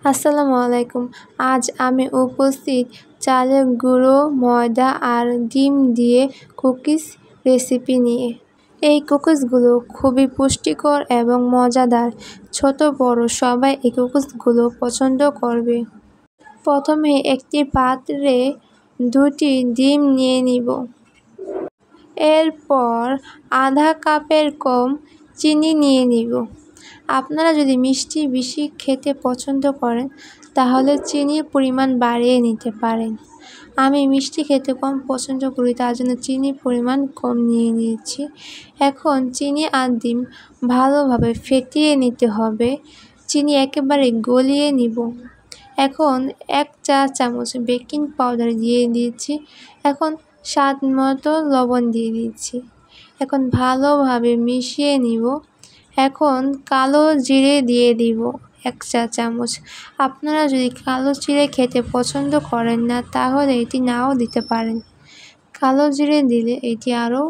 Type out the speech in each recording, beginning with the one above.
আসসালামু আলাইকুম। আজ আমি উপস্থিত চালের গুঁড়ো, ময়দা আর ডিম দিয়ে কুকিজ রেসিপি নিয়ে। এই কুকিজগুলো খুবই পুষ্টিকর এবং মজাদার। ছোট বড় সবাই এই কুকিজগুলো পছন্দ করবে। প্রথমে একটি পাত্রে 2টি ডিম নিয়ে নিব। এরপর আধা কাপের কম চিনি নিয়ে নিব। আপনারা যদি মিষ্টি বেশি খেতে পছন্দ করেন তাহলে চিনির পরিমাণ বাড়িয়ে নিতে পারেন। আমি মিষ্টি খেতে কম পছন্দ করি, তার জন্য চিনির পরিমাণ কম নিয়ে নিয়েছি। এখন চিনি আর ডিম ভালোভাবে ফেটিয়ে নিতে হবে। চিনি একেবারে গলিয়ে নিব। এখন 1 চা চামচ বেকিং পাউডার দিয়ে দিয়েছি। এখন স্বাদ মতো লবণ দিয়ে দিচ্ছি। এখন ভালোভাবে মিশিয়ে নিব। এখন কালো জিরে দিয়ে দিব 1 চা চামচ। আপনারা যদি কালো জিরে খেতে পছন্দ করেন না তাহলে এটি নাও দিতে পারেন। কালো জিরে দিলে এটি আরও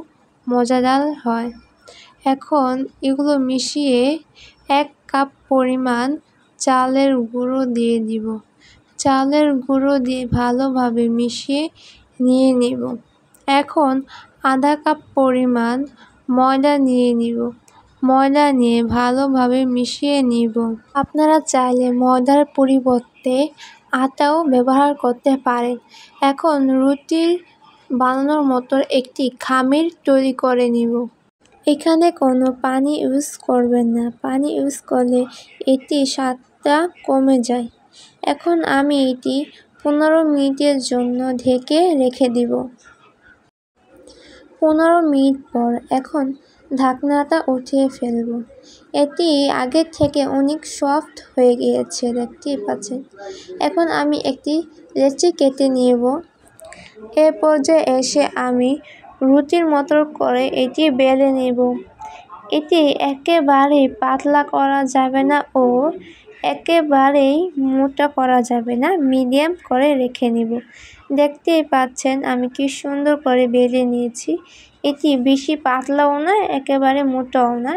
মজাদার হয়। এখন এগুলো মিশিয়ে 1 কাপ পরিমাণ চালের গুঁড়ো দিয়ে দিব। চালের গুঁড়ো দিয়ে ভালোভাবে মিশিয়ে নিয়ে নিব। এখন আধা কাপ পরিমাণ ময়দা নিয়ে নিব। ময়দা নিয়ে ভালোভাবে মিশিয়ে নিব। আপনারা চাইলে ময়দার পরিবর্তে আটাও ব্যবহার করতে পারেন। এখন রুটি বানানোর মতো একটি খামির তৈরি করে নিব। এখানে কোনো পানি ইউজ করবেন না। পানি ইউজ করলে এটির স্বাদটা কমে যায়। এখন আমি এটি 15 মিনিটের জন্য ঢেকে রেখে দিব। 15 মিনিট পর এখন ঢাকনাটা উঠিয়ে ফেলব। এটি আগের থেকে অনেক সফট হয়ে গিয়েছে, দেখতেই পাচ্ছেন। এখন আমি একটি লেচি কেটে নেব। এ পর্যায়ে এসে আমি রুটির মতো করে এটি বেলে নেব। এটি একেবারেই পাতলা করা যাবে না ও একেবারেই মোটা করা যাবে না, মিডিয়াম করে রেখে নেব। দেখতেই পাচ্ছেন আমি কি সুন্দর করে বেলে নিয়েছি। এটি বেশি পাতলাও না, একেবারে মোটাও না,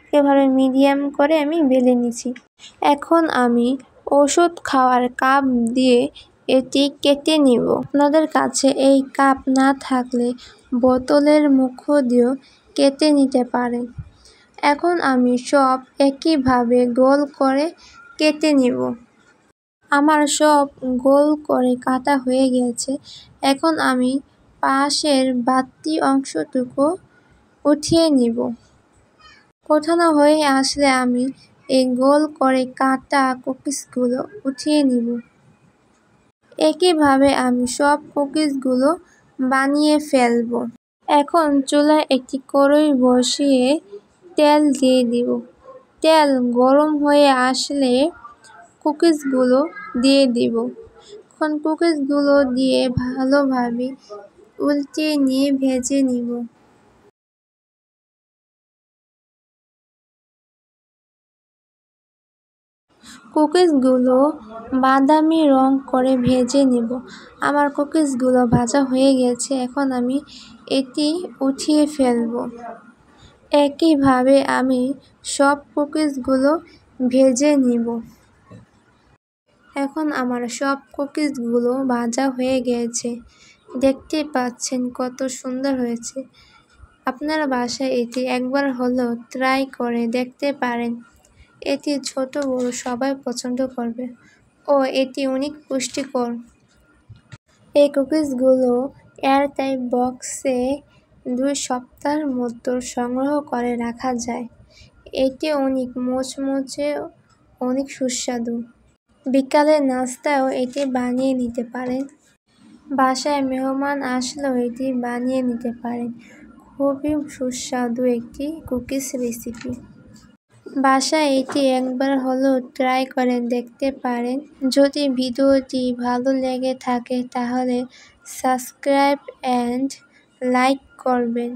একেবারে মিডিয়াম করে আমি বেলে নিয়েছি। এখন আমি ওষুধ খাওয়ার কাপ দিয়ে এটি কেটে নিব। আপনাদের কাছে এই কাপ না থাকলে বোতলের মুখ দিয়েও কেটে নিতে পারেন। এখন আমি সব একইভাবে গোল করে কেটে নিব। আমার সব গোল করে কাটা হয়ে গেছে। এখন আমি পাশের বাড়তি অংশটুকু উঠিয়ে নিব। ওঠানো হয়ে আসলে আমি এই গোল করে কাটা কুকিজগুলো উঠিয়ে নিব। একইভাবে আমি সব কুকিজগুলো বানিয়ে ফেলব। এখন চুলায় একটি কড়াই বসিয়ে তেল দিয়ে দিব। তেল গরম হয়ে আসলে কুকিজগুলো দিয়ে দিব। এখন কুকিজগুলো দিয়ে ভালোভাবে উল্টে নিয়ে ভেজে নিব। কুকিজগুলো বাদামি রং করে ভেজে নেব। আমার কুকিজগুলো ভাজা হয়ে গেছে। এখন আমি এটি উঠিয়ে ফেলব। একইভাবে আমি সব কুকিজগুলো ভেজে নিব। এখন আমার সব কুকিজগুলো ভাজা হয়ে গেছে। দেখতে পাচ্ছেন কত সুন্দর হয়েছে। আপনারা বাসায় এটি একবার হলেও ট্রাই করে দেখতে পারেন। এটি ছোট বড় সবাই পছন্দ করবে ও এটি অনেক পুষ্টিকর। এই কুকিজগুলো এয়ারটাইট বক্সে 2 সপ্তাহের মতো সংগ্রহ করে রাখা যায়। এটি অনেক মুচমুচে, অনেক সুস্বাদু। বিকালের নাস্তায়ও এটি বানিয়ে নিতে পারেন। বাসায় মেহমান আসলেও এটি বানিয়ে নিতে পারেন। খুবই সুস্বাদু একটি কুকিজ রেসিপি। বাসায় এটি একবার হলেও ট্রাই করে দেখতে পারেন। যদি ভিডিওটি ভালো লেগে থাকে তাহলে সাবস্ক্রাইব অ্যান্ড লাইক করবেন।